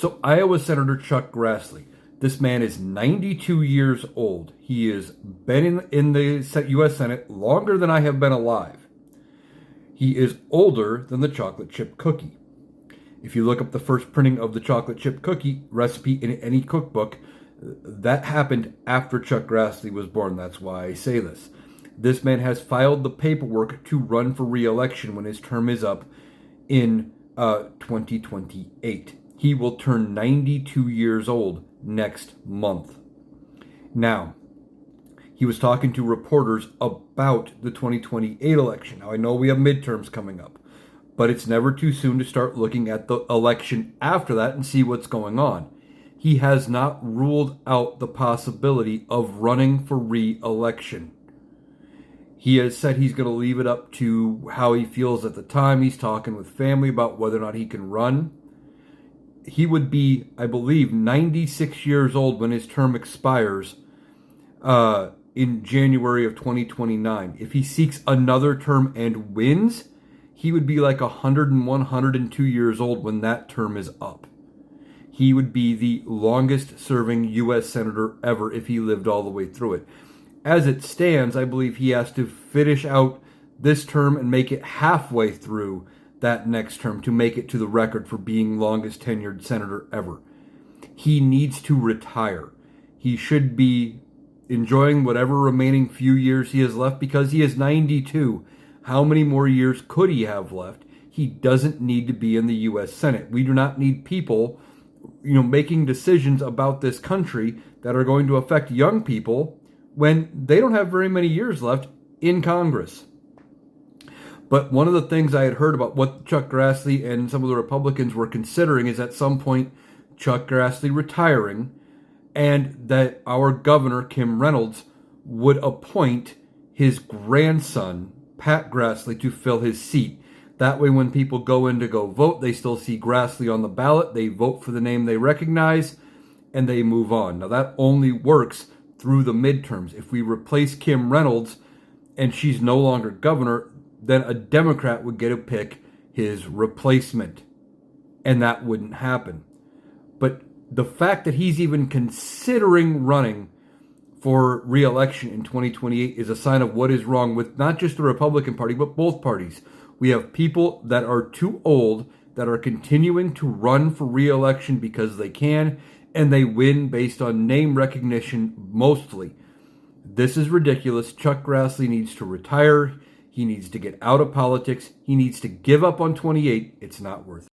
So Iowa Senator Chuck Grassley, this man is 92 years old. He has been in the U.S. Senate longer than I have been alive. He is older than the chocolate chip cookie. If you look up the first printing of the chocolate chip cookie recipe in any cookbook, that happened after Chuck Grassley was born. That's why I say this. This man has filed the paperwork to run for re-election when his term is up in 2028. He will turn 92 years old next month. Now, he was talking to reporters about the 2028 election. Now, I know we have midterms coming up, but it's never too soon to start looking at the election after that and see what's going on. He has not ruled out the possibility of running for re-election. He has said he's going to leave it up to how he feels at the time. He's talking with family about whether or not he can run. He would be, I believe, 96 years old when his term expires in January of 2029. If he seeks another term and wins, he would be like 101, 102 years old when that term is up. He would be the longest serving U.S. Senator ever if he lived all the way through it. As it stands, I believe he has to finish out this term and make it halfway through that next term to make it to the record for being longest tenured senator ever. He needs to retire. He should be enjoying whatever remaining few years he has left because he is 92. How many more years could he have left? He doesn't need to be in the U.S. Senate. We do not need people, making decisions about this country that are going to affect young people when they don't have very many years left in Congress. But one of the things I had heard about what Chuck Grassley and some of the Republicans were considering is at some point Chuck Grassley retiring and that our governor, Kim Reynolds, would appoint his grandson, Pat Grassley, to fill his seat. That way when people go in to go vote, they still see Grassley on the ballot, they vote for the name they recognize, and they move on. Now that only works through the midterms. If we replace Kim Reynolds and she's no longer governor, then a Democrat would get to pick his replacement. And that wouldn't happen. But the fact that he's even considering running for re-election in 2028 is a sign of what is wrong with not just the Republican Party, but both parties. We have people that are too old that are continuing to run for re-election because they can, and they win based on name recognition mostly. This is ridiculous. Chuck Grassley needs to retire. He needs to get out of politics. He needs to give up on 28. It's not worth it.